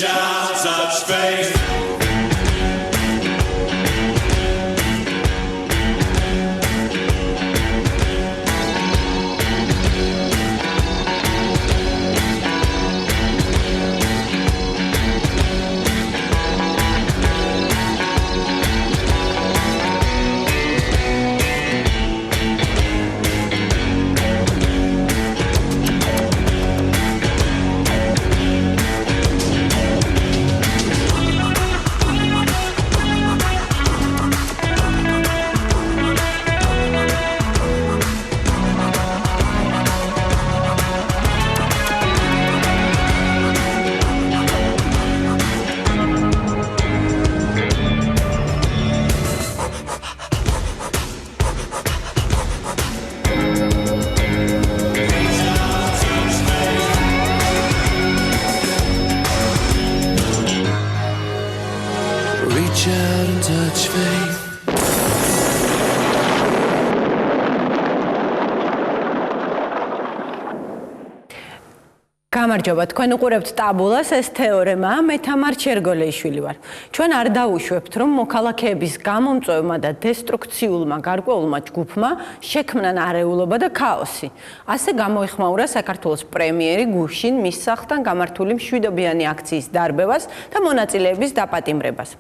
Reach out, touch faith. Reach out and touch faith. გამარჯობა, თქვენ უყურებთ ტაბულას, ეს თეორემა, მე თამარ ჩერგოლეიშვილი ვარ. ჩვენ არ დავუშვებთ, რომ მოქალაქეების გამომწვევმა და დესტრუქციულმა გარკვეულმა ჯგუფმა შექმნან არეულობა და ქაოსი. ასე გამოიხმაურა საქართველოს პრემიერი გუშინ მის სახლთან გამართული მშვიდობიანი აქციის დარბევას და მონაწილეების დაპატიმრებას.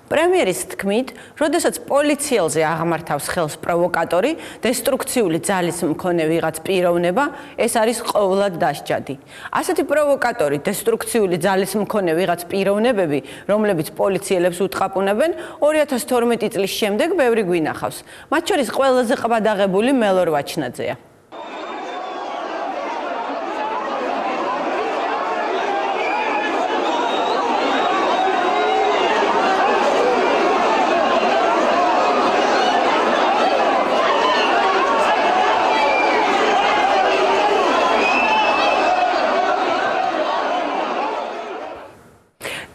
პრემიერის თქმით, როდესაც პოლიციელზე აღმართავს ხელს პროვოკატორი, დესტრუქციული ძალის მქონე ვიღაც პიროვნება, ეს არის ყოვლად დასჯადი. ასეთი პროვოკატორი, დესტრუქციული ძალის მქონე ვიღაც პიროვნებები, რომლებიც პოლიციელებს უტყაპუნებენ, 2012 წლის შემდეგ ბევრი გვინახავს. მათ შორის ყველაზე ყვადაღებული მელორ ვაჩნაძეა.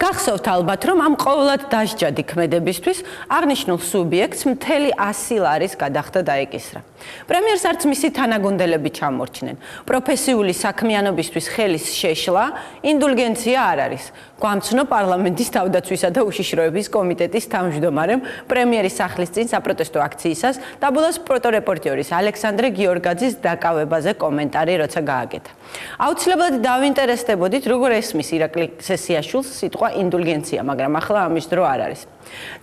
გახსოვთ ალბათ, რომ ამ ყოვლად დასჯადი ქმედებისთვის აღნიშნულ სუბიექტს მთელი 100 ლარის გადახდა დაეკისრა. პრემიერს არც მისი თანაგუნდელები ჩამორჩნენ. პროფესიული საქმიანობისთვის ხელის შეშლა ინდულგენცია არ არის. გვამცნო პარლამენტის თავდაცვისა და უშიშროების კომიტეტის თავმჯდომარემ პრემიერის სახლის წინ საპროტესტო აქციისას ტაბულას ფოტორეპორტიორის ალექსანდრე გიორგაძის დაკავებაზე კომენტარი როცა გააკეთა. აუცილებლად დავინტერესდებოდით, როგორ ესმის ირაკლი სესიაშვილს სიტყვა ინდულგენცია, მაგრამ ახლა ამის დრო არ არის.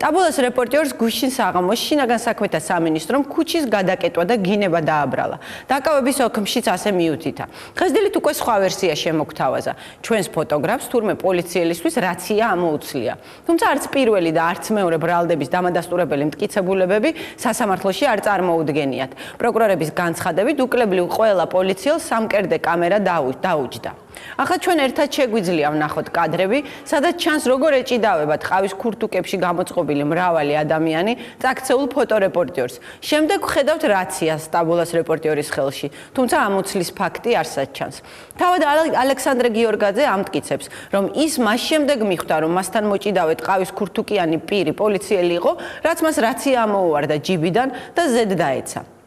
ტაბულას რეპორტიორს გუშინ საღამოს შინაგან საქმეთა სამინისტრომ ქუჩის გადაკეტვა და გინება დააბრალა. დაკავების ოქმშიც ასე მიუთითა. დღესდილით უკვე სხვა ვერსია შემოგთავაზა. ჩვენს ფოტოგრაფს თურმე პოლიციელისთვის რაცია ამოუცლია. თუმცა არც პირველი და არც მეორე ბრალდების დამადასტურებელი მტკიცებულებები სასამართლოში არ წარმოუდგენიათ. პროკურორების განცხადებით უკლებლივ ყველა პოლიციელს სამკერდე კამერა დაუჯდა. ახლა ჩვენ ერთად შეგვიძლია ვნახოთ კადრები, სადაც ჩანს როგორ ეჭიდავება ტყავის ქურთუკებში გამოწყობილი მრავალი ადამიანი წაქცეულ ფოტორეპორტიორს. შემდეგ ვხედავთ რაციას ტაბულას რეპორტიორის ხელში, თუმცა ამოცლის ფაქტი არსად ჩანს. თავად ალექსანდრე გიორგაძე ამტკიცებს, რომ ის მას შემდეგ მიხვდა, რომ მასთან მოჭიდავე ტყავის ქურთუკიანი პირი პოლიციელი იყო, რაც მას რაცია ამოუვარდა ჯიბიდან და ზედ დაეცა.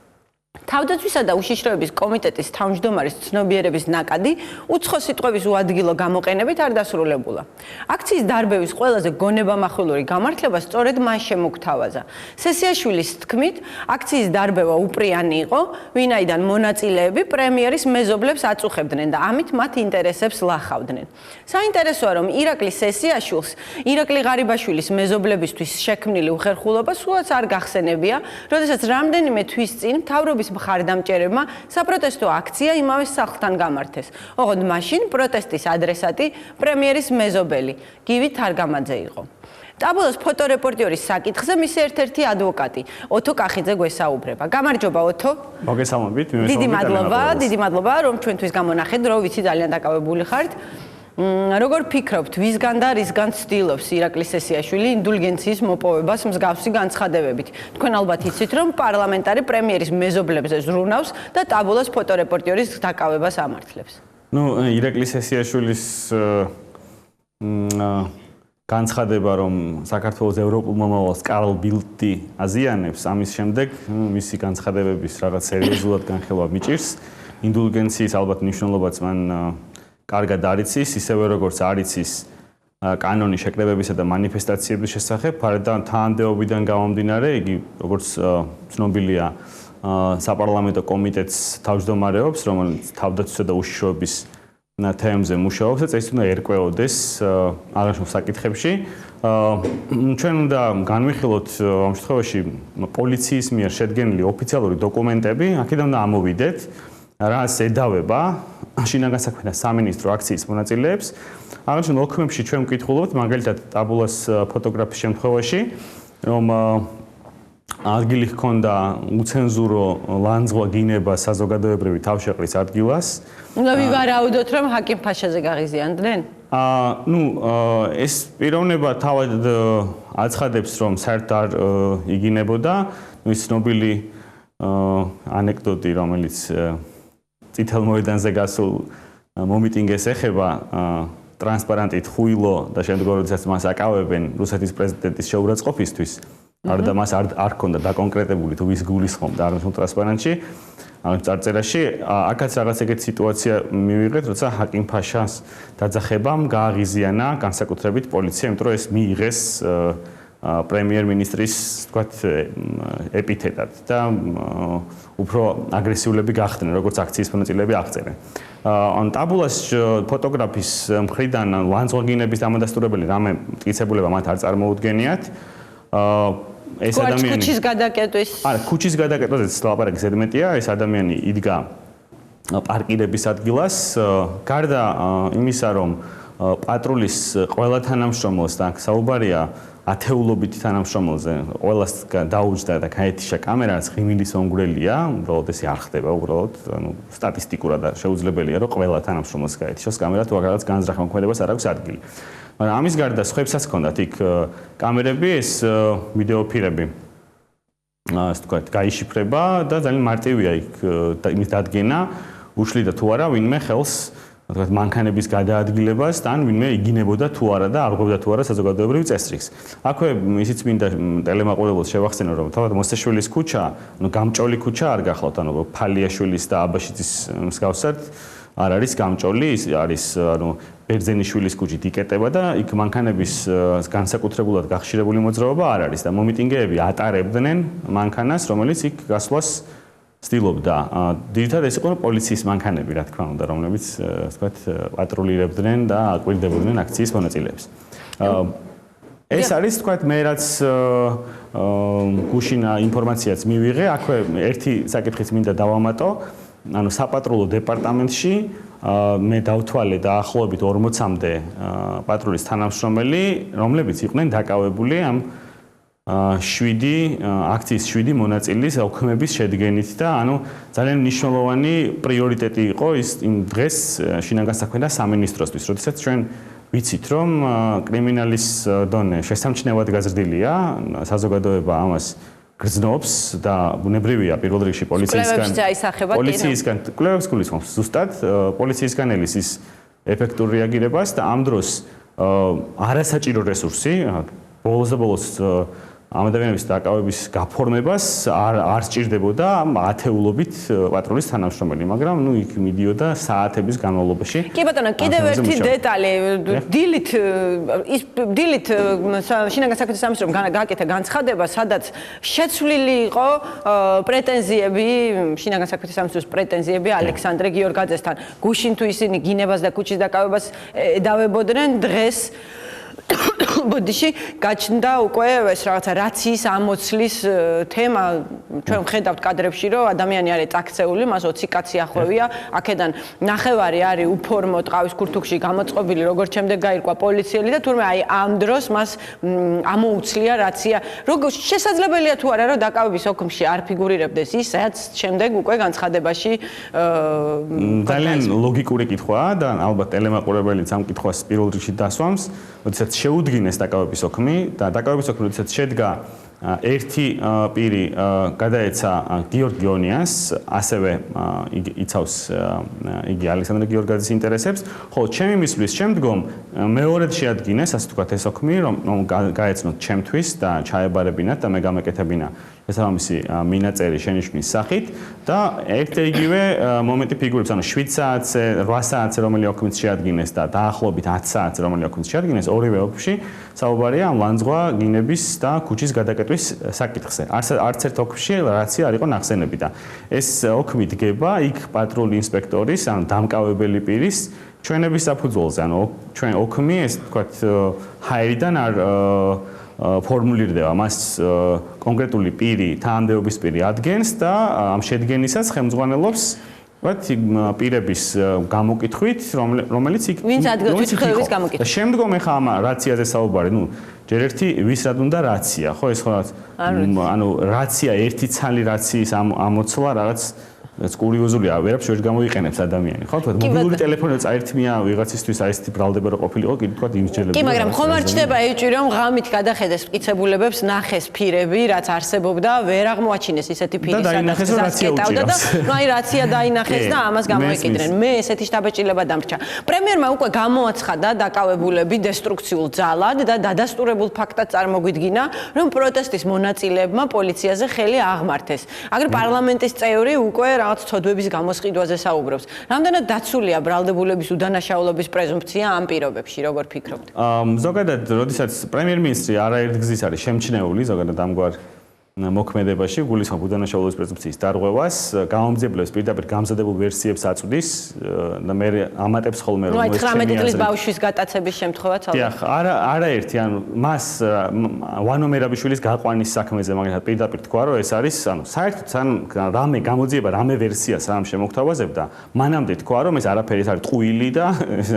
თავდაცვისა და უშიშროების კომიტეტის თავმჯდომარის ცნობიერების ნაკადი უცხო სიტყვების უადგილო გამოყენებით არ დასრულებულა. აქციის დარბევის ყველაზე გონებამახვილური გამართლება სწორედ მან შემოგთავაზა. სესიაშვილის თქმით, აქციის დარბევა უპრიანი იყო, ვინაიდან მონაწილეები პრემიერის მეზობლებს აწუხებდნენ და ამით მათ ინტერესებს ლახავდნენ. საინტერესოა, რომ ირაკლი სესიაშვილს, ირაკლი ღარიბაშვილის მეზობლებისთვის შექმნილი უხერხულობა სულაც არ გახსენებია, როდესაც რამდენიმე თვის წინ მთავრობის მხარდამჭერებმა საპროტესტო აქცია იმავე სახლთან გამართეს. ოღონდ მაშინ პროტესტის ადრესატი პრემიერის მეზობელი გივი თარგამაძე იყო. ტაბულას ფოტორეპორტიორის საკითხზე მისი ერთ-ერთი ადვოკატი ოთო კახიძე გვესაუბრება. გამარჯობა ოთო. მოგესალმებით, დიდი მადლობა, რომ ჩვენთვის გამონახეთ, რო ვიცი ძალიან დაკავებული ხართ. როგორ ფიქრობთ, ვისგან და რისგან ცდილობს ირაკლი სესიაშვილი ინდულგენციის მოპოვებას მსგავსი განცხადებებით? თქვენ ალბათ იცით, რომ პარლამენტარი პრემიერის მეზობლებზე ზრუნავს და ტაბულას ფოტორეპორტიორის დაკავებას ამართლებს. ირაკლი სესიაშვილის განცხადება, რომ საქართველოს ევროპულ მომავალს კარლ ბილდი აზიანებს, ამის შემდეგ მისი განცხადებების რაღაც სერიოზულად განხილვა მიჭირს. ინდულგენციის ალბათ მნიშვნელობაც მან კარგად არიცის, ისევე როგორც არიცის კანონი შეკრებებისა და მანიფესტაციების შესახებ, თანამდებობიდან გამომდინარე, იგი როგორც ცნობილია, საპარლამენტო კომიტეტს თავმჯდომარეობს, რომელიც თავდაცვისა და უშიშროების თემებზე მუშაობს და ეს უნდა ერკვეოდეს აღნიშნულ საკითხებში. ჩვენ უნდა განვიხილოთ ამ შემთხვევაში პოლიციის მიერ შედგენილი ოფიციალური დოკუმენტები, აქედან უნდა ამოვიდეთ, რას ედავება შინაგან საქმეთა სამინისტრო აქციის მონაწილეებს. აღნიშნულ დოკუმენტებში ჩვენ ვკითხულობთ, მაგალითად, ტაბულას ფოტოგრაფის შემთხვევაში, რომ ადგილი ჰქონდა უცენზურო ლანძღვა გინება საზოგადოებრივი თავშეყრის ადგილას. უნდა ვივარაუდოთ, რომ ჰაკიმ ფაშაზე გაღიზიანდნენ? ეს პიროვნება თავად აცხადებს, რომ საერთოდ არ იგინებოდა. ის ცნობილი ანეკდოტი, რომელიც წითელ მოედანზე გასულ მომიტინგეს ეხება, ტრანსპარენტით ხუილო და შემდგომ როდესაც მას აკავებენ რუსეთის პრეზიდენტის შეურაცხყოფისთვის, და მას არ ჰქონდა დაკონკრეტებული თუ ვის გულისხმობდა აღნიშნულ ტრანსპარენტში, წარწერაში, აქაც რაღაც ეგეთი სიტუაცია მივიღეთ, როცა ჰაკიმ ფაშას დაძახებამ გააღიზიანა განსაკუთრებით პოლიცია, იმიტომ რომ ეს მიიღეს პრემიერ-მინისტრის, თქვათ, ეპითეტად და უფრო აგრესიულები გახდნენ, როგორც აქციის მონაწილეები აღწერენ. ტაბულას ფოტოგრაფის მხრიდან ლანძღვაგინების დამადასტურებელი რამე მტკიცებულება მათ არ წარმოუდგენიათ. ეს ადამიანი ქუჩის გადაკეტვის ქუჩის გადაკეტვაზეც ლაპარაკი ზედმეტია, ეს ადამიანი იდგა პარკირების ადგილას, გარდა იმისა, რომ პატრულის ყველა თანამშრომელს და საუბარია ათეულობით თანამშრომელზე, ყველას დაუჯდა და გაეთიშა კამერა, ღიმილის მომგვრელია, უბრალოდ ესე არ ხდება, უბრალოდ სტატისტიკურად შეუძლებელია, რომ ყველა თანამშრომელს გაეთიშოს კამერა, თუ რაღაც განზრახ მოქმედებას არ აქვს ადგილი. მაგრამ ამის გარდა სხვებსაც ჰქონდათ იქ კამერები, ეს ვიდეოფირები, ასე ვთქვათ, გაიშიფრება და ძალიან მარტივია იქ იმის დადგენა, უშლიდა თუ არა ვინმე ხელს, თქვათ, მანქანების გადაადგილებას, და ან ვინმე იგინებოდა თუ არა და არღვევდა თუ არა საზოგადოებრივ წესრიგს. აქვე ისიც მინდა ტელემაყურებელს შევახსენო, რომ თავად მოსაშვილის ქუჩა, გამჭოლი ქუჩა არ გახლავთ, ფალიაშვილის და აბაშიძის მსგავსად არ არის გამჭოლი, ის არის ბერძენიშვილის ქუჩით იკეტება და იქ მანქანების განსაკუთრებულად გახშირებული მოძრაობა არ არის და მომიტინგეები ატარებდნენ მანქანას, რომელიც იქ გასვლას ცდილობდა. ძირითადად ეს იყო პოლიციის მანქანები, რა თქმა უნდა, რომლებიც, ასე ვთქვათ, პატრულირებდნენ და აკვირდებოდნენ აქციის მონაწილეებს. ეს არის, თქვათ, მე რაც გუშინა ინფორმაციაც მივიღე, აქვე ერთი საკითხიც მინდა დავამატო. საპატრულო დეპარტამენტში მე დავთვალე დაახლოებით 40-მდე პატრულის თანამშრომელი, რომლებიც იყვნენ დაკავებული ამ აქციის 7 მონაწილის ოქმების შედგენით და ძალიან მნიშვნელოვანი პრიორიტეტი იყო ის იმ დღეს შინაგან საქმეთა სამინისტროსთვის, როდესაც ჩვენ ვიცით, რომ კრიმინალის დონე შესამჩნევად გაზრდილია, საზოგადოება ამას გრძნობს და ბუნებრივია პირველ რიგში პოლიციისგან კვლევებს გულისხმობს ზუსტად პოლიციისგან ელის ის ეფექტურ რეაგირებას და ამ დროს არასაჭირო რესურსი ბოლოს და ბოლოს ამ ადამიანების დაკავების გაფორმებას არ სჭირდებოდა ათეულობით პატრულის თანამშრომელი, მაგრამ იქ მიდიოდა საათების განმავლობაში. კი ბატონო, კიდევ ერთი დეტალი, დილით შინაგან საქმეთა სამინისტრომ გააკეთა განცხადება, სადაც შეცვლილი იყო პრეტენზიები, შინაგან საქმეთა სამინისტროს პრეტენზიები ალექსანდრე გიორგაძესთან. გუშინ თუ ისინი გინებას და ქუჩის დაკავებას ედავებოდნენ, დღეს ბოდიში გაჩნდა უკვე ეს რაღაცა რაციის ამოცლის თემა. ჩვენ ვხედავთ კადრებში, რომ ადამიანი არის წაქცეული, მას 20 კაცი ახვევია, აქედან ნახევარი არის უფორმო ტყავის ქურთუკში გამოწყობილი, როგორც შემდეგ გაირკვა პოლიციელი და თურმე აი ამ დროს მას ამოუცლია რაცია. როგორ შესაძლებელია თუ არა, რომ დაკავების ოქმში არ ფიგურირებდეს ის, რაც შემდეგ უკვე განცხადებაში ძალიან ლოგიკური კითხვაა და ალბათ ტელემაყურებელიც ამ კითხვას პირველ რიგში დასვამს, როდესაც შეუდგინეს დაკავების ოქმი და დაკავების ოქმი როდესაც შედგა ერთი პირი გადაეცა გიორგ გიონიას, ასევე იცავს იგი ალექსანდრე გიორგაძის ინტერესებს, ხოლო ჩემი მისვლის შემდგომ მეორედ შეადგინეს, ასე ვთქვათ, ეს ოქმი, რომ გაეცნოთ ჩემთვის და ჩაებარებინათ და მე გამეკეთებინა შესაბამისი მინაწერი შენიშვნის სახით და ერთ-იგივე მომენტი ფიგურებს, ანუ 7 საათზე, 8 საათზე რომელი ოქმით შეადგინეს და დაახლოებით 10 საათზე რომელი ოქმით შეადგინეს, ორივე ოქმში საუბარია ამ ლანძღვა გინების და ქუჩის გადაკეტვის საკითხზე. არც ერთ ოქმში რაცია არ იყო ნახსენები და ეს ოქმი დგება იქ პატრული ინსპექტორის, ანუ დამკავებელი პირის ჩვენების საფუძველზე, ანუ ჩვენ ოქმი ეს თქვათ ჰაერიდან არ ფორმულირდება, მას კონკრეტული პირი, თანამდებობის პირი ადგენს და ამ შედგენისას ხელმძღვანელობს პირების გამოკითხვით, რომელიც იქ ვინც ადგილობრივი ხელების გამოკითხვა. შემდგომ ეხა ამ რაციაზე საუბარი, ჯერ ერთი ვის რად უნდა რაცია, ხო ეს ხო ანუ რაცია ერთი ცალი რაციის ამოცლა რაღაც კურიოზულია, ვერაფერს ვერ გამოიყენებს ადამიანი, ხო? თქვა მობილური ტელეფონი წაერთმია ვიღაცისთვის აი ესეთი ბრალდება რო ყოფილიყო, კიდე თქვა იმსჯელები. კი, მაგრამ ხომ არ ჩდება ეჭვი რომ ღამით გადახედეს მტკიცებულებებს, ნახეს ფირები, რაც არსებობდა, ვერ აღმოაჩინეს ისეთი ფირი, სადაც გასკეტავდა და ნუ აი რაცია დაინახეს და ამას გამოეკიდნენ. მე ესეთი შთაბეჭდილება დამრჩა. პრემიერმა უკვე გამოაცხადა დაკავებულები დესტრუქციულ ძალად და დადასტურებულ ფაქტად წარმოგვიდგინა, რომ პროტესტის მონაწილეებმა პოლიციაზე ხელი აღმართეს. აგრე პარლამენტის წევრი უკვე რაღაც ცოდვების გამოსყიდვაზე საუბრობს. რამდენად დაცულია ბრალდებულების უდანაშაულობის პრეზუმფცია ამ პირობებში, როგორ ფიქრობთ? ზოგადად, როდესაც პრემიერ-მინისტრი არაერთ გზის არის შემჩნეული, ზოგადად ამგვარ მოქმედებაში გულისხმობ უდანაშაულობის პრეზუმფციის დარღვევას, გამომძიებლებს პირდაპირ გამზადებულ ვერსიებს აწვდის და მე ამატებს ხოლმე რომ ეს 18 წლის ბავშვის გატაცების შემთხვევაც ალბათ. დიახ, არაერთი, ანუ მას ვანო მერაბიშვილის გაყვანის საქმეზე მაგალითად პირდაპირ თქვა, რომ ეს არის, ანუ საერთოდ რამე გამოძიება, რამე ვერსია სამ შემოგთავაზებდა, მანამდე თქვა, რომ ეს არაფერი არის ტყუილი და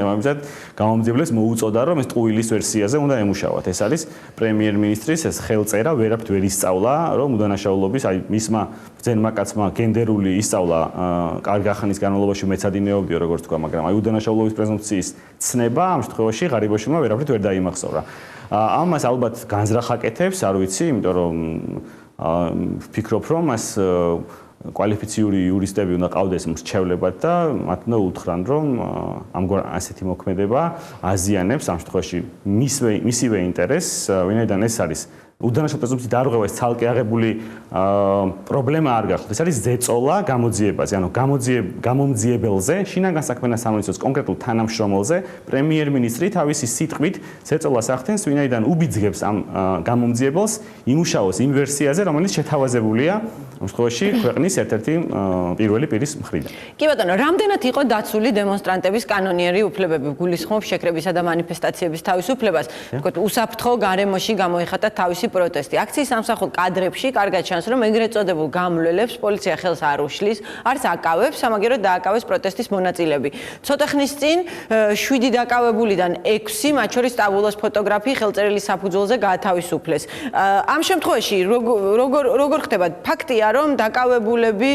ამისად გამომძიებლებს მოუწოდა, რომ ეს ტყუილის ვერსიაზე უნდა ემუშავათ. ეს არის პრემიერ-მინისტრის ეს ხელწერა, ვერაფრით ვერ ისწავლა რომ უდანაშაულობის, აი მისმა ბრძენმა კაცმა გენდერული ისწავლა კარგი ახანის განმავლობაში მეცადინეობდიო როგორც თქვა, მაგრამ აი უდანაშაულობის პრეზუმფციის ცნება ამ შემთხვევაში ღარიბაშვილმა ვერაფრით ვერ დაიმახსოვრა. ამას ალბათ განზრახაკეთებს, არ ვიცი, იმიტომ რომ ვფიქრობ, რომ მას კვალიფიციური იურისტები უნდა ყავდეს მრჩევლებად და მათ უნდა უთხრან, რომ ამგვარ ასეთი მოქმედება აზიანებს ამ შემთხვევაში მისივე ინტერესს, ვინაიდან ეს არის უდანაშაულობის პრეზუმფციის დარღვევა ეს ცალკე აღებული პრობლემა არ გახლავთ. ეს არის ზეწოლა გამოძიებაზე, ანუ გამომძიებელზე, შინაგან საქმეთა სამინისტროს კონკრეტულ თანამშრომელზე პრემიერ-მინისტრი თავისი სიტყვით ზეწოლას ახდენს, ვინაიდან უბიძგებს ამ გამომძიებელს იმუშაოს იმ ვერსიაზე, რომელიც შეთავაზებულია ამ შემთხვევაში ქვეყნის ერთ-ერთი პირველი პირის მხრიდან. კი ბატონო, რამდენად იყო დაცული დემონსტრანტების კანონიერი უფლებები? გულისხმობ შეკრებისა და მანიფესტაციების თავისუფლებას, თქო, უსაფრთხო გარემოში გამოიხატა თავისი პროტესტი. აქციის სამსახურ კადრებში კარგად ჩანს, რომ ეგრეთ წოდებულ გამლველებს პოლიცია ხელს არ უშლის, არც აკავებს, სამაგიეროდ დააკავეს პროტესტის მონაწილეები. ცოტა ხნის წინ 7 დაკავებულიდან 6, მათ შორის ტაბულოს ფოტოგრაფი ხელწერილის საფუძველზე გაათავისუფლეს. ამ შემთხვევაში როგორ ხდება? ფაქტია, რომ დაკავებულები,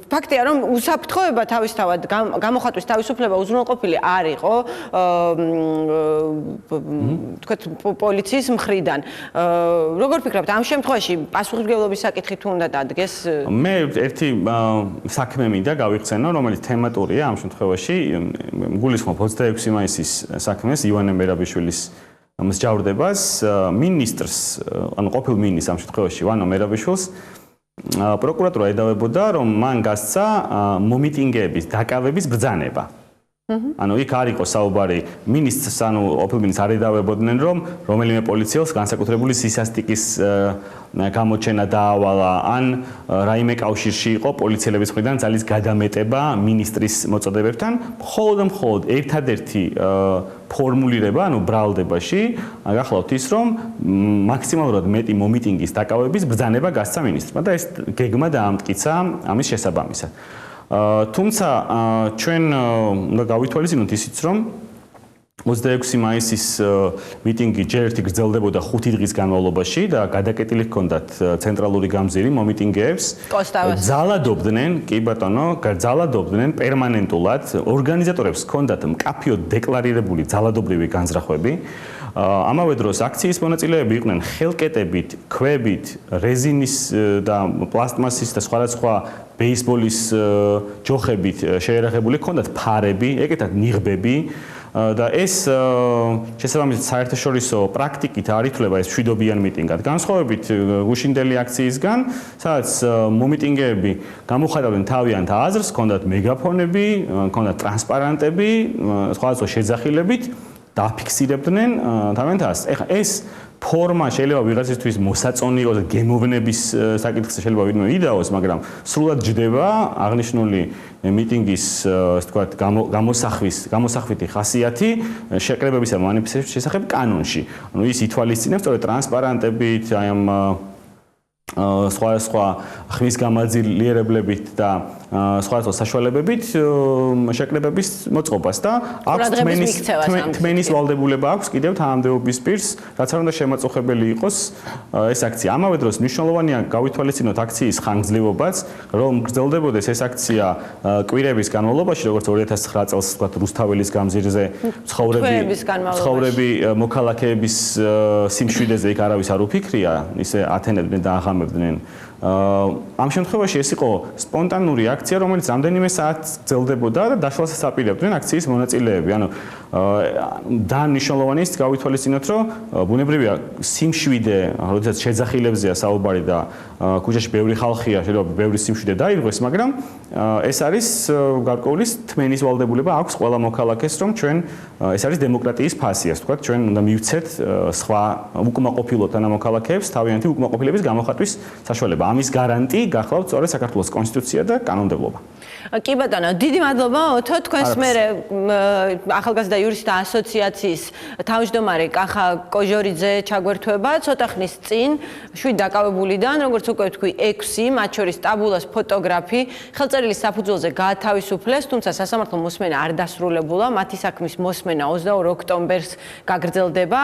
ფაქტია, რომ უსაფრთხოება თავისთავად გამოხატვის თავისუფლება უზრუნველყოფილი არ იყო, თქვათ, პოლიციის მხრიდან. როგორ ფიქრობთ, ამ შემთხვევაში პასუხისმგებლობის საკითხი თუ უნდა დადგეს? მე ერთი საქმე მინდა გავიხსენო, რომელიც თემატურია ამ შემთხვევაში. გულისხმობ 26 მაისის საქმეს ივანე მერაბიშვილის მსჯავრდებას, მინისტრს, ანუ ყოფილ მინისტრს ამ შემთხვევაში ვანო მერაბიშვილს პროკურატურა ედავებოდა, რომ მან გასცა მომიტინგეების დაკავების ბრძანება. ანუ იქ არ იყო საუბარი მინისტრს, ანუ ყოფილ მინისტრს არ ედავებოდნენ, რომ რომელიმე პოლიციელს განსაკუთრებული სისასტიკის გამოჩენა დაავალა, ან რაიმე კავშირში იყო პოლიციელების მხრიდან ძალის გადამეტება მინისტრის მოწოდებებთან, მხოლოდ ერთადერთი ფორმულირება, ანუ ბრალდებაში, გახლავთ ის, რომ მაქსიმალურად მეტი მომიტინგის დაკავების ბრძანება გასცა მინისტრმა და ეს გეგმა დაამტკიცა ამის შესაბამისად. თუმცა ჩვენ უნდა გავითვალისწინოთ ისიც, რომ 26 მაისის მიტინგი ჯერ ერთი გრძელდებოდა 5 დღის განმავლობაში და გადაკეტილი ჰქონდათ ცენტრალური გამზირი მომიტინგეებს. ძალადობდნენ, კი ბატონო, ძალადობდნენ პერმანენტულად, ორგანიზატორებს ჰქონდათ მკაფიოდ დეკლარირებული ძალადობრივი განზრახვები. ამავე დროს აქციის მონაწილეები იყვნენ ხელკეტებით, ქვებით, რეზინის და პლასტმასის და სხვადასხვა ბეისბოლის ჯოხებით შეერაღებული, ჰქონდათ ფარები, ეგეთად ნიღბები. და ეს შესაბამისად საერთაშორისო პრაქტიკით არ ითვლება ეს მშვიდობიან მიტინგად. განსხვავებით გუშინდელი აქციისგან, სადაც მომიტინგეები გამოხატავდნენ თავიანთ აზრს, ჰქონდათ მეგაფონები, ჰქონდათ ტრანსპარანტები, სხვადასხვა შეძახილებით დაფიქსირებდნენ თავიანთ აზრს. ეხლა ეს ფორმა შეიძლება ვიღაცისთვის მოსაწონი იყოს და გემოვნების საკითხზე შეიძლება ვინმე იდაოს, მაგრამ სრულად ჯდება აღნიშნული მიტინგის, ასე ვთქვათ, გამოსახვითი ხასიათი შეკრებებისა მანიფესტების შესახებ კანონში. ანუ ის ითვალისწინებს სწორედ ტრანსპარანტებით, აი ამ სხვა ხმის გამაძლიერებლებით და სხვადასხვა საშუალებებით შეკრებების მოწყობას და აქვს თმენის ვალდებულება აქვს კიდევ თანამდებობის პირს, რაც არ უნდა შემაწუხებელი იყოს ეს აქცია. ამავე დროს მნიშვნელოვანია გავითვალისწინოთ აქციის ხანგრძლივობაც, რომ გრძელდებოდეს ეს აქცია კვირების განმავლობაში, როგორც 2009 წელს ვთქვათ რუსთაველის გამზირზე ცხოვრები მოქალაქეების სიმშვიდეს იქ არავის არ უფიქრია, ისე ათენებდნენ და აღამებდნენ. ამ შემთხვევაში ეს იყო სპონტანური აქცია, რომელიც რამდენიმე საათს გრძელდებოდა და დაშლასაც აპირებდნენ აქციის მონაწილეები. ანუ დანიშნულოვანი ის გავითვალისწინოთ, რომ ბუნებრივია სიმშვიდე, როდესაც შეძახილებზეა საუბარი და ქუჩაში ბევრი ხალხია, შეიძლება ბევრი სიმშვიდე დაირღვეს, მაგრამ ეს არის გარკვეული თმენის ვალდებულება აქვს ყველა მოქალაქეს, რომ ჩვენ ეს არის დემოკრატიის ფასი, ასე ვთქვათ, ჩვენ უნდა მივცეთ სხვა უკმაყოფილო თანამოქალაქეებს თავიანთი უკმაყოფილების გამოხატვის საშუალება. ამის გარანტი გახლავთ სწორედ საქართველოს კონსტიტუცია და კანონმდებლობა. კი ბატონო, დიდი მადლობა ოთო, თქვენს მერე ახალგაზრდა იურისტთა ასოციაციის თავმჯდომარე კახა კოჟორიძე ჩაგვერთვება ცოტა ხნის წინ, 7 დაკავებულიდან, როგორც უკვე ვთქვი, 6, მათ შორის ტაბულას ფოტოგრაფი, ხელწერილის საფუძველზე გაათავისუფლეს, თუმცა სასამართლო მოსმენა არ დასრულებულა, მათი საქმის მოსმენა 22 ოქტომბერს გაგრძელდება.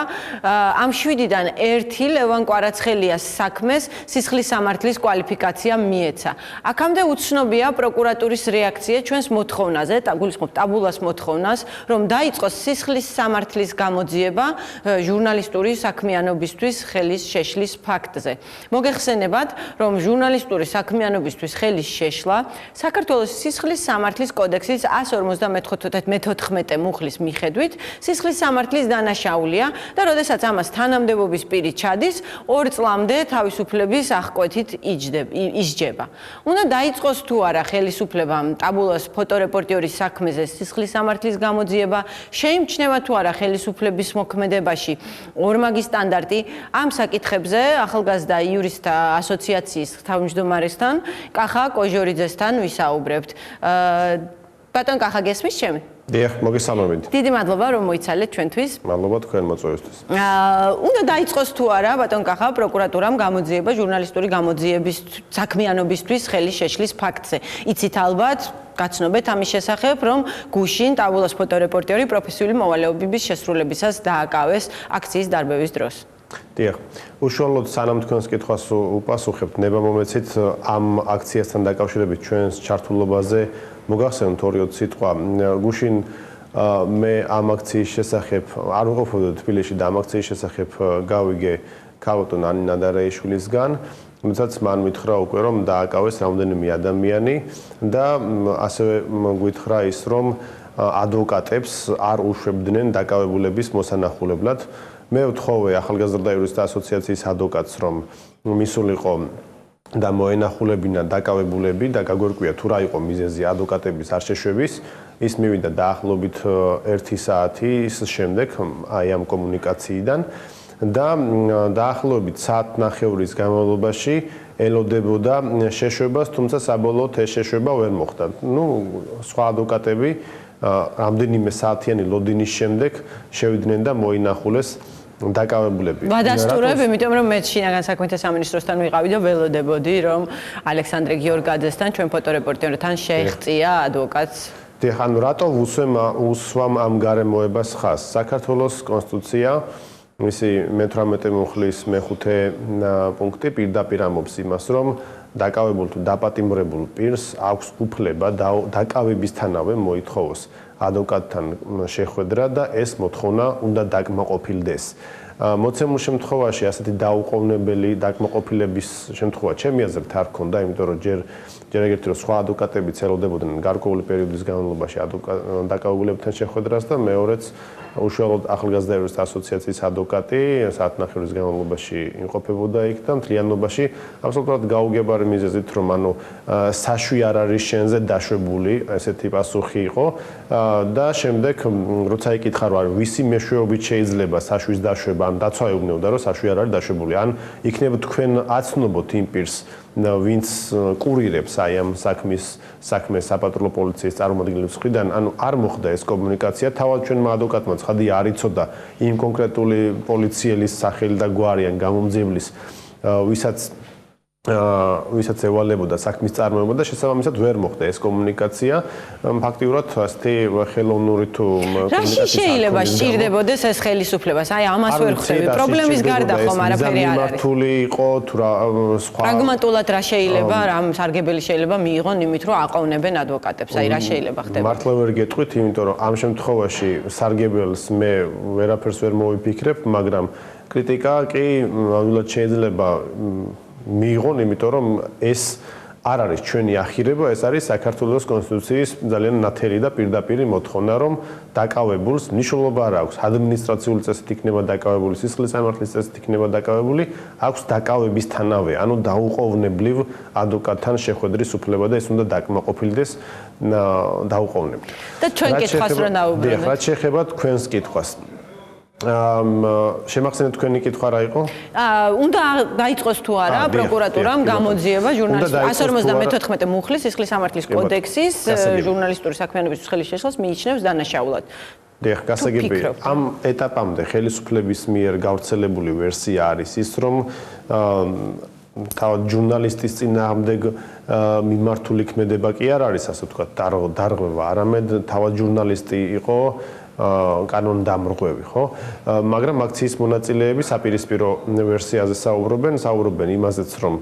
ამ 7-დან 1 ლევან კვარაცხელიას საქმეს სისხლის სამართლის კვალიფიკაცია მიეცა. აქამდე უცნობია პროკურატურის რეაქცია ჩვენს მოთხოვნაზე, გულისხმობ ტაბულას მოთხოვნას, რომ დაიწყოს სისხლის სამართლის გამოძიება ჟურნალისტური საქმიანობისთვის ხელის შეშლის ფაქტზე. მოგეხსენებათ, რომ ჟურნალისტური საქმიანობისთვის ხელის შეშლა საქართველოს სისხლის სამართლის კოდექსის 154 მუხლის მიხედვით სისხლის სამართლის დანაშაულია და როდესაც ამას თანამდებობის პირი ჩადის, 2 წლამდე თავისუფლების აღკვეთით ისჯება. უნდა დაიწყოს თუ არა ხელისუფლებამ ტაბულას ფოტორეპორტიორის საქმეზე სისხლის სამართლის გამოძიება, შეიმჩნევა თუ არა ხელისუფლების მოქმედებაში ორმაგი სტანდარტი. ამ საკითხებზე ახალგაზრდა იურისტთა ასოციაციის თავმჯდომარესთან კახა კოჟორიძესთან ვისაუბრებთ. ბატონ კახა, გესმის ჩემი? დიახ, მოგესალმებით. დიდი მადლობა, რომ მოიცალეთ ჩვენთვის. მადლობა თქვენ მოწვევისთვის. უნდა დაიწყოს თუ არა, ბატონ კახა, პროკურატურამ გამოძიება ჟურნალისტური გამოძიების საქმიანობისთვის ხელის შეშლის ფაქტზე. იცით ალბათ, გაცნობეთ ამის შესახებ, რომ გუშინ ტაბულას ფოტორეპორტიორი პროფესიული მოვალეობების შესრულებისას დააკავეს აქციის დარბევის დროს. დიახ, უშუალოდ სანამ თქვენს კითხვას უპასუხებთ, ნება მომეცით ამ აქციასთან დაკავშირებით ჩვენს ჩართულობაზე მოგახსენოთ 2-3 სიტყვა. გუშინ მე ამ აქციის შესახებ არ ვყოფილ თბილისში და ამ აქციის შესახებ გავიგე ქალბატონ ანინა დარეიშვილისგან, როდესაც მან მითხრა უკვე რომ დააკავეს რამდენიმე ადამიანი და ასევე გითხრა ის რომ ადვოკატებს არ უშვებდნენ დაკავებულების მოსანახულებლად. მე ვთხოვე ახალგაზრდა იურისტთა ასოციაციის ადვოკატს რომ მისულიყო და მოენახულებინა დაკავებულები და გაგვერკვია თუ რა იყო მიზეზი ადვოკატების არ შეშვების. ის მივიდა დაახლოებით 1 საათის შემდეგ აი ამ კომუნიკაციიდან და დაახლოებით საათნახევრის განმავლობაში ელოდებოდა შეშვებას, თუმცა საბოლოოდ ეს შეშვება ვერ მოხდა. სხვა ადვოკატები რამდენიმე საათიანი ლოდინის შემდეგ შევიდნენ და მოინახულეს დაკავებულები. ვადასტურებ, იმიტომ რომ მე შინაგან საქმეთა სამინისტროსთან ვიყავი და ველოდებოდი, რომ ალექსანდრე გიორგაძესთან ჩვენ ფოტორეპორტიორთან შეეღწია ადვოკატს. დიახ, ანუ რატო უსვამ ამ გარემოებას ხაზს? საქართველოს კონსტიტუცია მისი 18 მუხლის მე-5 პუნქტი პირდაპირ ამბობს იმას, რომ დაკავებულ თუ დაპატიმრებულ პირს აქვს უფლება დაკავებისთანავე მოითხოვოს ადვოკატთან შეხვედრა და ეს მოთხოვნა უნდა დაკმაყოფილდეს. მოცემულ შემთხვევაში ასეთი დაუყოვნებელი დაკმაყოფილების შემთხვევა ჩემი აზრით არ ქონდა, იმიტომ რომ ჯერეგერთი რომ სხვა ადვოკატებიც ელოდებოდნენ გარკვეული პერიოდის განმავლობაში დაკავებულებთან შეხვედრას და მეორეც უშუალოდ ახალგაზრდა იურისტთა ასოციაციის ადვოკატი საათნახევრის განმავლობაში იმყოფებოდა იქ და მთლიანობაში აბსოლუტურად გაუგებარი მიზეზით რომ ანუ საშვი არ არის შენზე დაშვებული ესეთი პასუხი იყო და შემდეგ როცა იკითხა რომ ვისი მეშვეობით შეიძლება საშვის დაშვება ან დაცვა ეუბნებოდა რომ საშვი არ არის დაშვებული ან იქნება თქვენ აცნობოთ იმ პირს ვინც კურირებს აი ამ საქმეს საპატრულო პოლიციის წარმომადგენლების მხრიდან, ანუ არ მოხდა ეს კომუნიკაცია, თავად ჩვენმა ადვოკატმა ცხადი არ იცოდა იმ კონკრეტული პოლიციელის სახელი და გვარი ან გამომძიებლის, ვისაც ევალებოდა საქმის წარმოება და შესაბამისად ვერ მოხდა ეს კომუნიკაცია. ფაქტიურად ასეთი ხელოვნური თუ რაში შეიძლება სჭირდებოდეს ეს ხელისუფლებას? აი ამას ვერ ხვდები. პრობლემის გარდა ხომ არაფერი არ არის. მართული იყო თუ რა სხვა პრაგმატულად რა შეიძლება, რამ სარგებელი შეიძლება მიიღონ იმით, რომ აყოვნებენ ადვოკატებს? აი რა შეიძლება ხდება? მართლა ვერ გეტყვით, იმიტომ რომ ამ შემთხვევაში სარგებელს მე ვერაფერს ვერ მოვიფიქრებ, მაგრამ კრიტიკა კი ნამდვილად შეიძლება მიიღონ, იმიტომ რომ ეს არ არის ჩვენი ახირება, ეს არის საქართველოს კონსტიტუციის ძალიან ნათელი და პირდაპირი მოთხოვნა, რომ დაკავებულს მნიშვნელობა არ აქვს. ადმინისტრაციული წესით იქნება დაკავებული, სისხლის სამართლის წესით იქნება დაკავებული, აქვს დაკავებისთანავე, ანუ დაუყოვნებლივ ადვოკატთან შეხვედრის უფლება და ეს უნდა დაკმაყოფილდეს დაუყოვნებლივ. და ჩვენ კითხვას რა დავუბრუნდეთ? რა შეეხება თქვენს კითხვას? შემახსენეთ თქვენი კითხვა რა იყო? უნდა დაიწყოს თუ არა პროკურატურამ გამოძიება ჟურნალისტების 154 მუხლის სისხლის სამართლის კოდექსის ჟურნალისტური საქმიანობის ხელის შეშლას მიიჩნევს დანაშაულად. დიახ, გასაგებია. ამ ეტაპამდე ხელისუფლების მიერ გავრცელებული ვერსია არის ის, რომ თავად ჟურნალისტის წინააღმდეგ მიმართული ქმედება კი არ არის, ასე ვთქვათ, დარღვევა, არამედ თავად ჟურნალისტი იყო კანონდამრღვევი, ხო? მაგრამ აქციის მონაწილეები საპირისპირო ვერსიაზე საუბრობენ იმაზეც, რომ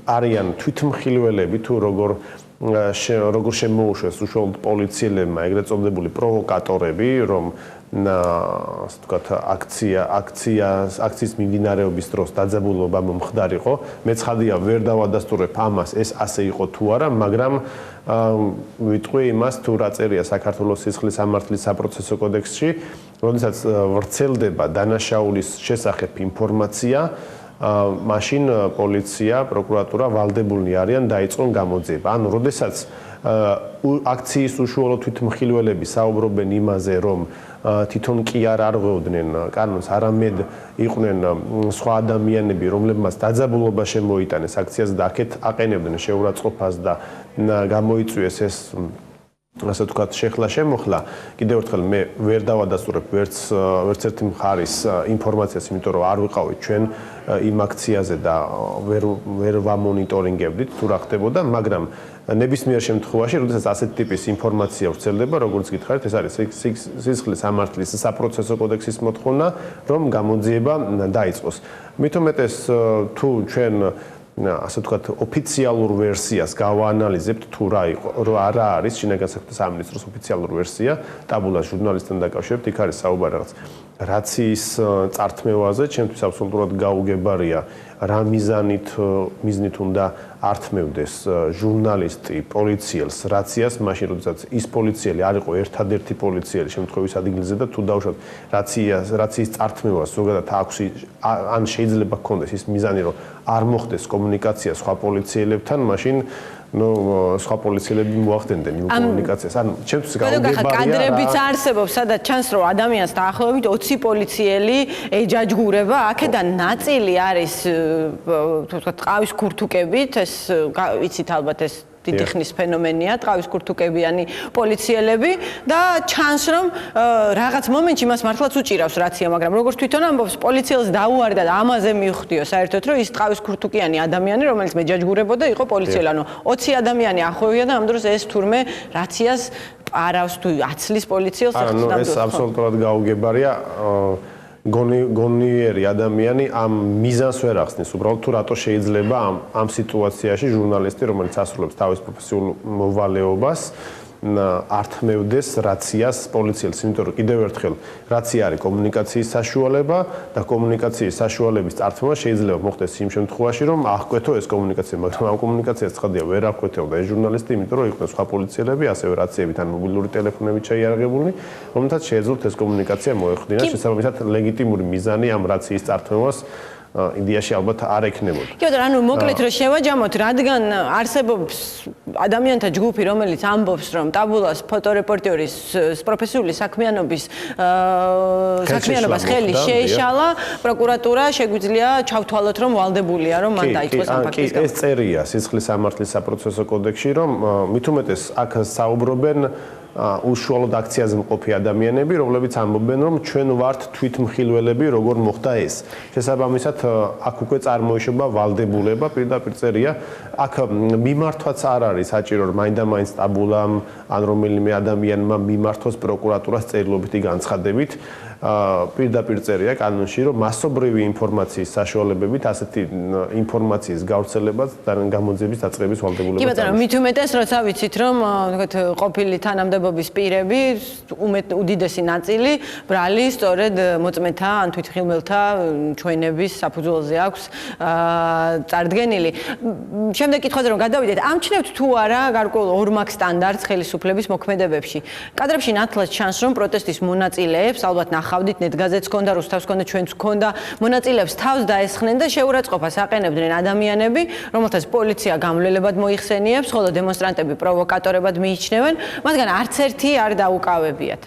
არიან თვითმხილველები თუ როგორ შემოუშვეს უშუალოდ პოლიციელებმა ეგრეთ წოდებული პროვოკატორები, რომ ასე ვთქვათ, აქციის მიმდინარეობის დროს დაძაბულობა მომხდარიყო. მე ცხადია ვერ დავადასტურებ ამას, ეს ასე იყო თუ არა, მაგრამ ვიტყვი იმას, თუ რა წერია საქართველოს სისხლის სამართლის საპროცესო კოდექსში, როდესაც ვრცელდება დანაშაულის შესახებ ინფორმაცია, მაშინ პოლიცია, პროკურატურა ვალდებულნი არიან დაიწყონ გამოძიება. ანუ როდესაც აქციის უშუალო თვითმხილველები საუბრობენ იმაზე, რომ თვითონ კი არ არღვევდნენ კანონს, არამედ იყვნენ სხვა ადამიანები, რომლებმაც დაძაბულობა შემოიტანეს აქციაზე და აქეთ აყენებდნენ შეურაცხყოფას და გამოიწვიეს ეს ასე ვთქვათ, შეხლა შემოხლა. კიდევ ერთხელ მე ვერ დავადასტურებ ვერც ერთი მხარის ინფორმაციას, იმიტომ რომ არ ვიყავით ჩვენ იმ აქციაზე და ვერ ვამონიტორინგებდით თუ რა ხდებოდა, მაგრამ ნებისმიერ შემთხვევაში, როდესაც ასეთ ტიპის ინფორმაცია ვრცელდება, როგორც გითხარით, ეს არის სისხლის სამართლის საპროცესო კოდექსის მოთხოვნა, რომ გამოძიება დაიწყოს. მით უმეტეს თუ ჩვენ ასე ვთქვათ, ოფიციალურ ვერსიას გავაანალიზებთ თუ რა არის შინაგან საქმეთა სამინისტროს ოფიციალურ ვერსია, ტაბულას ჟურნალისტთან დაკავშირებით, იქ არის საუბარი რაღაც რაციის წართმევაზე, ჩემთვის აბსოლუტურად გაუგებარია რა მიზნით უნდა ართმევდეს ჟურნალისტი პოლიციელს რაციას, მაშინ როდესაც ის პოლიციელი არ იყო ერთადერთი პოლიციელი შემთხვევის ადგილზე და თუ დავუშვათ რაციის წართმევას ზოგადად აქვს ან შეიძლება გქონდეს ის მიზანი, რომ არ მოხდეს კომუნიკაცია სხვა პოლიციელებთან, მაშინ სხვა პოლიციელები მოახდენდნენ იმ კომუნიკაციას. ანუ ჩემთვის გაუგებარია. კადრებიც არსებობს, სადაც ჩანს, რომ ადამიანს დაახლოებით 20 პოლიციელი ეჯაჯგურება, აქედან ნაწილი არის თუ ვთქვათ, ყავის ქურთუკებით, ეს ვიცით ალბათ ეს დიდი ხნის ფენომენია, ტყავის ქურთუკებიანი პოლიციელები და ჩანს, რომ რაღაც მომენტში მას მართლაც უჭირავს რაცია, მაგრამ როგორც თვითონ ამბობს, პოლიციელს დაუარდა და ამაზე მიხვდიო საერთოდ, რომ ის ტყავის ქურთუკიანი ადამიანი, რომელიც მეჯაჯგურებოდა, იყო პოლიციელი, ანუ 20 ადამიანი ახვევია და ამ დროს ეს თურმე რაციას პარავს თუ აცლის პოლიციელს ახლა ეს აბსოლუტურად გაუგებარია. გონიერი ადამიანი ამ მიზანს ვერ ახსნის, უბრალოდ თუ რატო შეიძლება ამ სიტუაციაში ჟურნალისტი, რომელიც ასრულებს თავის პროფესიულ მოვალეობას, ართმევდეს რაციას პოლიციელს, იმიტომ რომ კიდევ ერთხელ რაცია არის კომუნიკაციის საშუალება და კომუნიკაციის საშუალების წართვა შეიძლება მოხდეს იმ შემთხვევაში, რომ აღკვეთო ეს კომუნიკაცია, მაგრამ ამ კომუნიკაციას ცხადია ვერ აღკვეთებდა ეს ჟურნალისტი, იმიტომ რომ იყვნენ სხვა პოლიციელები, ასევე რაციებით ან მობილური ტელეფონებით შეიარაღებული, რომელთაც შეეძლოთ ეს კომუნიკაცია მოეხდინა, შესაბამისად ლეგიტიმური მიზანი ამ რაციის წართვას იდეაში ალბათ არ ექნებოდა. კი ბატონო, ანუ მოკლედ რომ შევაჯამოთ, რადგან არსებობს ადამიანთა ჯგუფი, რომელიც ამბობს, რომ ტაბულას ფოტორეპორტიორის პროფესიული საქმიანობას ხელი შეეშალა, პროკურატურა შეგვიძლია ჩავთვალოთ, რომ ვალდებულია, რომ მან დაიწყოს ამ ფაქტის გამო. კი, ეს წერია სისხლის სამართლის საპროცესო კოდექსში, რომ მით უმეტეს აქ საუბრობენ უშუალოდ აქციაზე მყოფი ადამიანები, რომლებიც ამბობენ, რომ ჩვენ ვართ თვითმხილველები, როგორ მოხდა ეს. შესაბამისად, აქ უკვე წარმოიშობა ვალდებულება, პირდაპირ წერია, აქ მიმართვაც არ არის საჭირო, რომ მაინდა-მაინც ტაბულამ ან რომელიმე ადამიანმა მიმართოს პროკურატურას წერილობითი განცხადებით. პირდაპირ წერია კანონში, რომ მასობრივი ინფორმაციის საშუალებებით ასეთი ინფორმაციის გავრცელებას და გამოძიების დაწყების ვალდებულება. კი ბატონო, მით უმეტეს, როცა ვიცით, რომ თქვათ ყოფილი თანამდებობის პირები უდიდესი ნაწილი ბრალი სწორედ მოწმეთა ან თვითმხილველთა ჩვენების საფუძველზე აქვს წარდგენილი. შემდეგ კითხვაზე რომ გადავიდეთ, ამჩნევთ თუ არა გარკვეულ ორმაგ სტანდარტს ხელისუფლების მოქმედებებში. კადრებში ნათლად ჩანს, რომ პროტესტის მონაწილეებს ალბათ ნახავდით, ნეტგაზეთს ჰქონდა, რუსთავს ჰქონდა, ჩვენც ჰქონდა, მონაწილეებს თავს დაესხნენ და შეურაცხყოფას აყენებდნენ ადამიანები, რომელთაც პოლიცია გამლელებად მოიხსენიებს, ხოლო დემონსტრანტები პროვოკატორებად მიიჩნევენ, მათგან არც ერთი არ დაუკავებიათ.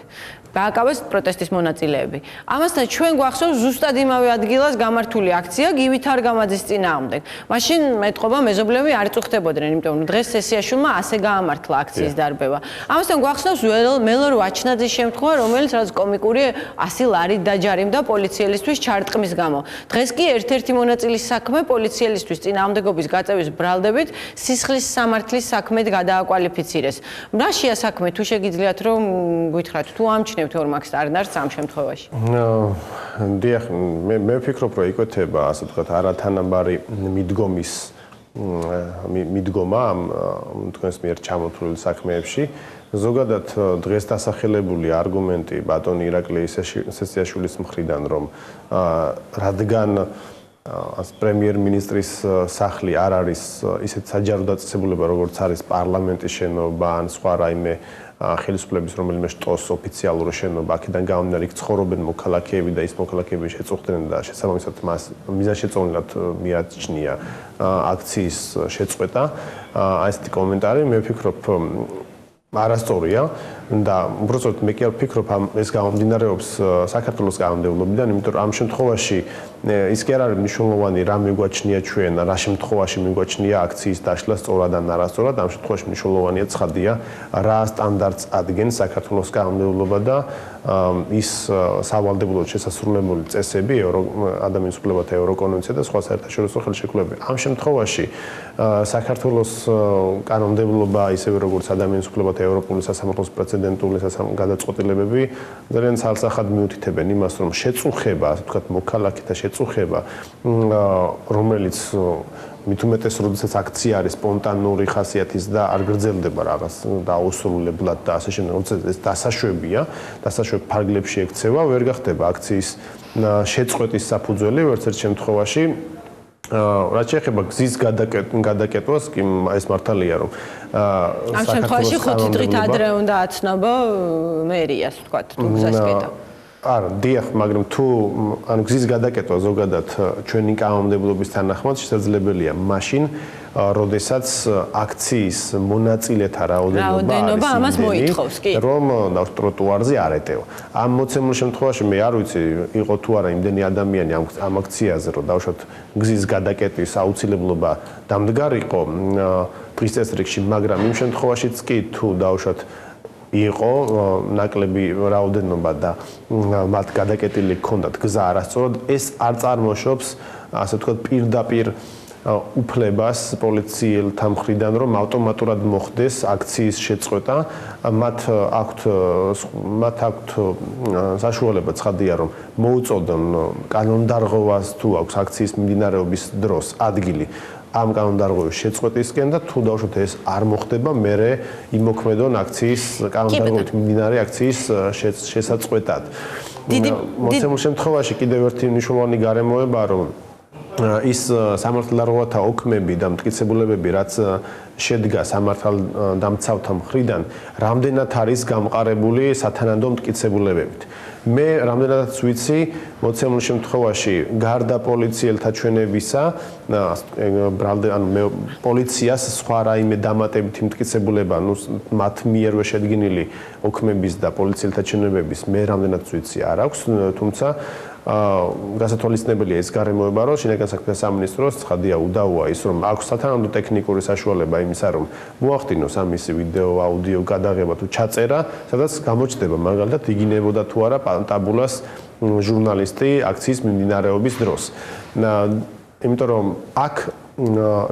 დააკავეს პროტესტის მონაწილეები. ამასთან ჩვენ გვახსოვს ზუსტად იმავე ადგილას გამართული აქცია გივით არგამაძის წინააღმდეგ. მაშინ მეტყობა მეზობლები არ წუხდებოდნენ, იმიტომ რომ დღეს სესიაშვილმა ასე გაამართლა აქციის დარბევა. ამასთან გვახსოვს მელორ ვაჩნაძის შემთხვევა, რომელიც რაც კომიკური 100 ლარით დაჯარიმდა პოლიციელისთვის ჩარტყმის გამო. დღეს კი ერთ-ერთი მონაწილის საქმე პოლიციელისთვის წინააღმდეგობის გაწევის ბრალდებით სისხლის სამართლის საქმედ გადააკვალიფიცირეს. რაშია საქმე, თუ შეგიძლიათ რომ გითხრათ, თუ ამჩნევთ ორმაგ სტანდარტს ამ შემთხვევაში? დიახ, მე ვფიქრობ, რომ იკვეთება, ასე ვთქვათ, არათანაბარი მიდგომა ამ თქვენს მიერ ჩამოთვლილ საქმეებში. ზოგადად დღეს დასახელებული არგუმენტი ბატონი ირაკლი სესიაშვილის მხრიდან, რომ რადგან პრემიერ-მინისტრის სახლი არ არის ისეთ საჯარო დაწესებულება, როგორც არის პარლამენტის შენობა ან სხვა რაიმე ხელისუფლების რომელიმე შტოს ოფიციალური შენობა, აქედან გამომდინარე იქ ცხოვრობენ მოქალაქეები და ის მოქალაქეები შეწუხდნენ და შესაბამისად მას მიზანშეწონილად მიაჩნია აქციის შეწყვეტა. ესეთი კომენტარი მე ვფიქრობ არასწორია და უბრალოდ მე კი არ ვფიქრობ ეს გამომდინარეობს საქართველოს კანონმდებლობიდან, იმიტომ რომ ამ შემთხვევაში ის კი არ არის მნიშვნელოვანი რა მიგვაჩნია ჩვენ, რა შემთხვევაში მიგვაჩნია აქციის დაშლა სწორად ან არასწორად, ამ შემთხვევაში მნიშვნელოვანია ცხადია რა სტანდარტს ადგენს საქართველოს კანონმდებლობა და ის სავალდებულოდ შესასრულებელი წესები, ადამიანის უფლებათა ევროკონვენცია და სხვა საერთაშორისო ხელშეკრულებები. ამ შემთხვევაში საქართველოს კანონმდებლობა, ისევე როგორც ადამიანის უფლებათა ევროპული სასამართლოს პრეცედენტული გადაწყვეტილებები ძალიან ცალსახად მიუთითებენ იმას, რომ შეწუხება, ასე ვთქვათ, მოქალაქეთა შეწუხება, რომელიც მით უმეტეს, როდესაც აქცია არის სპონტანური ხასიათის და არ გრძელდება რაღაც დაუსრულებლად და ასე შემდეგ, როდესაც ეს დასაშვებია, დასაშვებ ფარგლებში ექცევა, ვერ გახდება აქციის შეწყვეტის საფუძველი ვერც ერთ შემთხვევაში. რაც შეეხება გზის გადაკეტვას, კი ეს მართალია, რომ ამ შემთხვევაში 5 დღით ადრე უნდა აცნობო მერიას, ვთქვათ, თუ გზას კეტა. არა, დიახ, მაგრამ თუ ანუ გზის გადაკეტვა ზოგადად ჩვენი კანონმდებლობის თანახმად შესაძლებელია მაშინ, როდესაც აქციის მონაწილეთა რაოდენობა ამას მოითხოვს, კი. რომ ტროტუარზე არ ეტევა. ამ მოცემულ შემთხვევაში მე არ ვიცი, იყო თუ არა იმდენი ადამიანი ამ აქციაზე, რომ დავუშვათ გზის გადაკეტვის აუცილებლობა დამდგარიყო დღის წესრიგში, მაგრამ იმ შემთხვევაშიც კი თუ დავუშვათ იყო ნაკლები რაოდენობა და მათ გადაკეტილი ჰქონდათ გზა არასწორად, ეს არ წარმოშობს, ასე ვთქვათ, პირდაპირ უფლებას პოლიციელთა მხრიდან, რომ ავტომატურად მოხდეს აქციის შეწყვეტა. მათ აქვთ საშუალება ცხადია, რომ მოუწოდონ კანონდარღვევას თუ აქვს აქციის მიმდინარეობის დროს ადგილი ამ კანონდარღვევის შეწყვეტისკენ და თუ დავუშვათ ეს არ მოხდება, მერე იმოქმედონ აქციის კანონდარღვევით მიმდინარე აქციის შესაწყვეტად. მოცემულ შემთხვევაში კიდევ ერთი მნიშვნელოვანი გარემოებაა, რომ ის სამართალდამცავთა ოქმები და მტკიცებულებები, რაც შედგა სამართალდამცავთა მხრიდან, რამდენად არის გამყარებული სათანადო მტკიცებულებებით. მე რამდენადაც ვიცი, მოცემულ შემთხვევაში გარდა პოლიციელთა ჩვენებისა, პოლიციას სხვა რაიმე დამატებითი მტკიცებულება, მათ მიერვე შედგენილი ოქმების და პოლიციელთა ჩვენებების მე რამდენადაც ვიცი არ აქვს, თუმცა გასათვალისწინებელია ეს გარემოება, რომ შინაგან საქმეთა სამინისტროს ცხადია უდავოა ის, რომ აქვს სათანადო ტექნიკური საშუალება იმისა, რომ მოახდინოს ამისი ვიდეო, აუდიო გადაღება თუ ჩაწერა, სადაც გამოჩნდება მაგალითად იგინებოდა თუ არა ტაბულას ჟურნალისტი აქციის მიმდინარეობის დროს. იმიტომ რომ აქ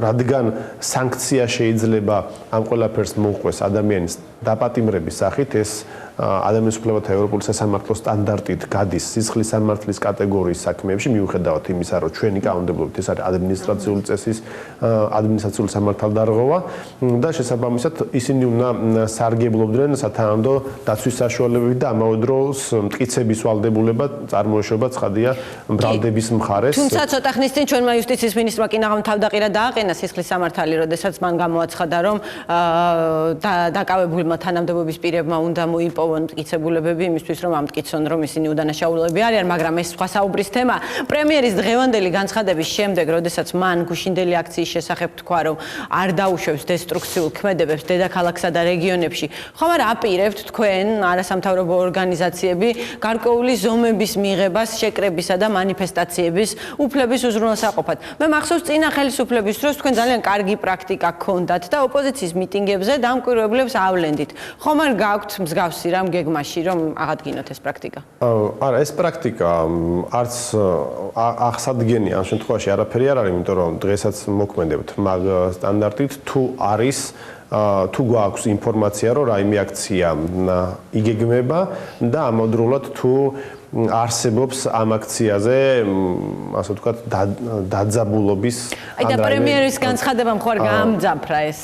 რადგან სანქცია შეიძლება ამ ყველაფერს მოუყვეს ადამიანის დაპატიმრების სახით, ეს ადამიანის უფლებათა ევროპული სასამართლო სტანდარტით გადის სისხლის სამართლის კატეგორიის საქმეებში, მიუხედავად იმისა, რომ ჩვენი კანონმდებლობით ეს არის ადმინისტრაციული წესის ადმინისტრაციული სამართალდარღვევა და შესაბამისად ისინი უნდა სარგებლობდნენ სათანადო დაცვის საშუალებებით და ამავე დროს მტკიცების ვალდებულება წარმოეშვება ცხადია მბრალდების მხარეს. თუმცა ცოტა ხნის წინ ჩვენმა იუსტიციის მინისტრმა კინაღამ თავდაყირა დააყენა სისხლის სამართალი, როდესაც მან გამოაცხადა, რომ დაკავებულმა თანამდებობის პირებმა უნდა მოიპოვონ მტკიცებულებები იმისთვის, რომ ამტკიცონ, რომ ისინი უდანაშაულები არიან, მაგრამ ეს სხვა საუბრის თემა. პრემიერის დღევანდელი განცხადების შემდეგ, როდესაც მან გუშინდელი აქციის შესახებ თქვა, რომ არ დაუშვებს დესტრუქციულ ქმედებებს დედაქალაქსა და რეგიონებში, ხომ არ აპირებთ თქვენ არასამთავრობო ორგანიზაციები გარკვეული ზომების მიღებას, შეკრებისა და მანიფესტაციების უფლების უზრუნველსაყოფად. მე მახსოვს წინა ხელისუფლების დროს თქვენ ძალიან კარგი პრაქტიკა გქონდათ და ოპოზიციის მიტინგებზე დამკვირვებლებს ავლენდით. ხომ არ გაქვთ მსგავსი რამ გეგმაში, რომ აღადგინოთ ეს პრაქტიკა? არა, ეს პრაქტიკა არც აღსადგენია ამ შემთხვევაში არაფერი არ არის, იმიტომ რომ დღესაც მოქმედებთ მაგ სტანდარტით, თუ არის თუ გვაქვს ინფორმაცია, რომ რაიმე აქცია იგეგმება და ამავდროულად თუ არსებობს ამ აქციაზე, ასე ვთქვათ, დაძაბულობის აი და პრემიერის განცხადებამ ხო არ გაამძაფრა ეს?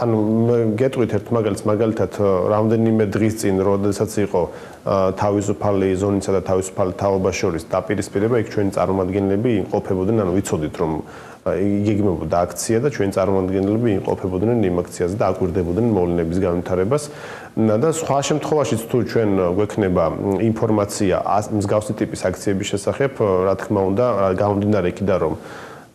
ანუ გეტყვით ერთ მაგალითად რამდენიმე დღის წინ, როდესაც იყო თავისუფალი ზონისა და თავისუფალი თაობა შორის დაპირისპირება, იქ ჩვენი წარმომადგენლები იმყოფებოდნენ, ანუ ვიცოდით რომ იგეგმებოდა აქცია და ჩვენი წარმომადგენლები იმყოფებოდნენ იმ აქციაზე და აკვირდებოდნენ მოვლენების განვითარებას და სხვა შემთხვევაშიც თუ ჩვენ გვექნება ინფორმაცია მსგავსი ტიპის აქციების შესახებ, რა თქმა უნდა, გამომდინარე იქიდან რომ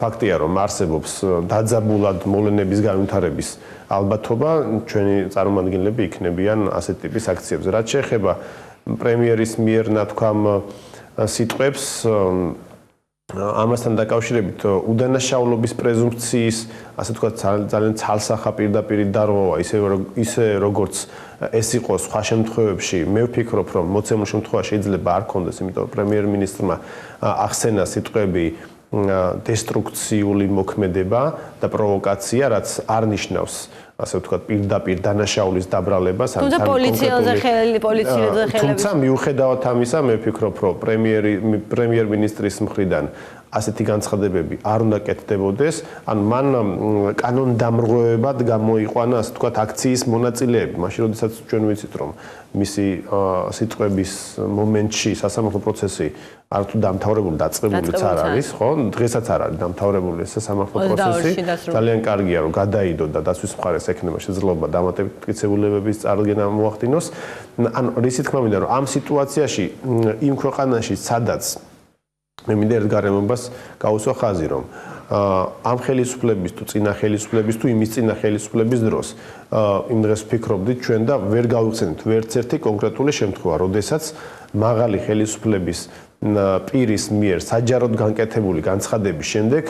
ფაქტია რომ არსებობს დაძაბულად მოვლენების განვითარების ალბათობა, ჩვენი წარმომადგენლები იქნებიან ასეთ ტიპის აქციებზე. რაც შეეხება პრემიერის მიერ ნათქვამ სიტყვებს ამასთან დაკავშირებით უდანაშაულობის პრეზუმპციის, ასე ვთქვათ, ძალიან ცალსახა პირდაპირ დარღვევა, ისე როგორც ეს იყო სხვა შემთხვევებში, მე ვფიქრობ, რომ მოცემულ შემთხვევაში შეიძლება არ ქონდეს, იმიტომ რომ პრემიერ-მინისტრმა ახსენა სიტყვები დესტრუქციული მოქმედება და პროვოკაცია, რაც არ ნიშნავს ასე ვთქვათ, პირდაპირ დანაშაულის დაბრალებას, თუმცა პოლიციელზე ხელები. თუმცა მიუხედავად ამისა, მე ვფიქრობ, რომ პრემიერ-მინისტრის მხრიდან ასეთი განცხადებები არ უნდა კეთდებოდეს, ან მან კანონდამრღვევებად გამოიყვანა, ასე ვთქვათ, აქციის მონაწილეები, მაშინ როდესაც ჩვენ ვიცით, რომ მისი სიტყვების მომენტში სასამართლო პროცესი არ თუ დამთავრებული, დაწყებულიც არ არის, ხო? დღესაც არ არის დამთავრებული ეს სასამართლო პროცესი. ძალიან კარგია, რომ გადაიდო და დაცვის მხარეს ექნება შესაძლებლობა დამატებითი მტკიცებულებების წარდგენა მოახდინოს. ანუ რისი თქმა მინდა, რომ ამ სიტუაციაში იმ ქვეყანაში, სადაც მე მინდა ერთ გარემოებას გავუსვა ხაზი, რომ ამ ხელისუფლების თუ წინა ხელისუფლების თუ იმის წინა ხელისუფლების დროს იმ დღეს ვფიქრობდით ჩვენ და ვერ გავიხსენით ვერც ერთი კონკრეტული შემთხვევა, როდესაც მაღალი ხელისუფლების პირის მიერ საჯაროდ განკეთებული განცხადების შემდეგ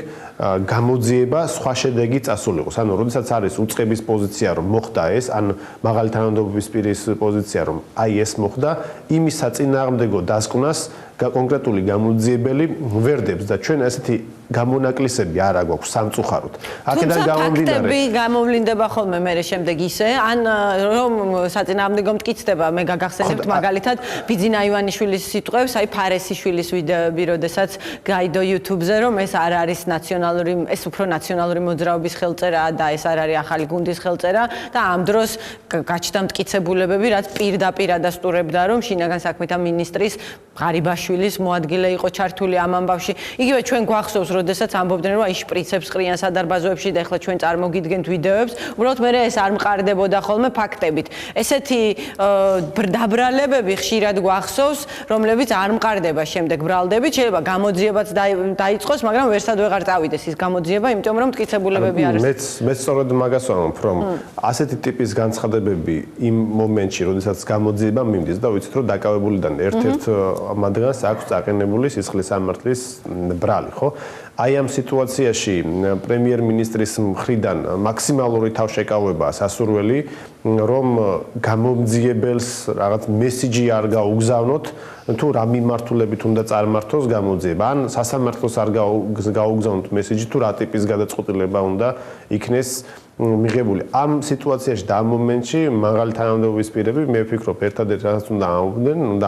გამოძიება სხვა შედეგი წასულიყოს. ანუ როდესაც არის უწყების პოზიცია, რომ მოხდა ეს, ან მაღალი თანამდებობის პირის პოზიცია, რომ აი ეს მოხდა, იმის საწინააღმდეგო დასკვნას კონკრეტული გამოძიებელი ვერდებს და ჩვენ ესეთი გამონაკლისები არ აგვაქვს სამწუხაროდ. თუმცა ფაქტები გამოვლინდება ხოლმე მე შემდეგ ისე, ან რომ საწინააღმდეგო მტკიცდება, მე გაგახსენებთ მაგალითად ბიძინა ივანიშვილის სიტყვებს, აი ფარესიშვილის ვიდეოები, როდესაც გაიდო YouTube-ზე, რომ ეს არ არის ნაციონალური, ეს უფრო ნაციონალური მოძრაობის ხელწერაა და ეს არ არის ახალი გუნდის ხელწერა და ამ დროს გაჩნდა მტკიცებულებები, რაც პირდაპირ ადასტურებდა, რომ შინაგან საქმეთა მინისტრის ღარიბაშვილის მოადგილე იყო ჩართული ამ ამბავში. იგივე ჩვენ გვახსოვს, როდესაც ამბობდნენ, რომ აი შპრიცებს ყრიან სადარბაზოებში და ეხლა ჩვენ წარმოგიდგენთ ვიდეოებს, უბრალოდ მე ეს არ მყარდებოდა ხოლმე ფაქტებით. ესეთი დაბრალებები ხშირად გვახსოვს, რომლებიც არ მყარდება შემდეგ ბრალდებით, შეიძლება გამოძიებაც დაიწყოს, მაგრამ ვერსად ვეღარ წავიდეს ის გამოძიება, იმიტომ რომ მტკიცებულებები არის. მეც სწორედ მაგას ვამბობ, რომ ასეთი ტიპის განცხადებები იმ მომენტში, როდესაც გამოძიება მიმდის და ვიცით, რომ დაკავებულიდან ერთ-ერთ მათგანს აქვს წაყენებული სისხლის სამართლის ბრალი, ხო? აი ამ სიტუაციაში პრემიერ-მინისტრის მხრიდან მაქსიმალური თავშეკავებაა სასურველი, რომ გამომძიებელს რაღაც მესიჯი არ გაუგზავნოთ, თუ რა მიმართულებით უნდა წარმართოს გამოძიება, ან სასამართლოს არ გაუგზავნოთ მესიჯი, თუ რა ტიპის გადაწყვეტილება უნდა იქნეს მიღებული. ამ სიტუაციაში და ამ მომენტში მაღალი თანამდებობის პირები მე ვფიქრობ, ერთადერთი რაც უნდა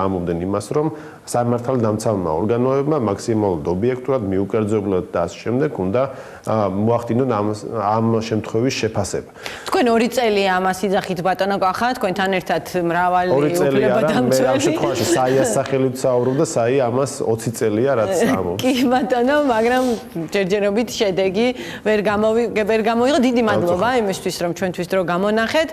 ამობდნენ იმას, რომ სამართალდამცავმა ორგანოებმა მაქსიმალურად ობიექტურად, მიუკერძებლად და ასე შემდეგ უნდა მოახდინონ ამ შემთხვევის შეფასება. თქვენ 2 წელია ამას იძახით ბატონო კახა, თქვენთან ერთად მრავალი უფლებადამცველი. მე ამ შემთხვევაში საიას სახელით საუბრობ და საი ამას 20 წელია რაც ამბობს. კი ბატონო, მაგრამ ჯერჯერობით შედეგი ვერ გამოიღო. დიდი მადლობა იმისთვის, რომ ჩვენთვის დრო გამონახეთ.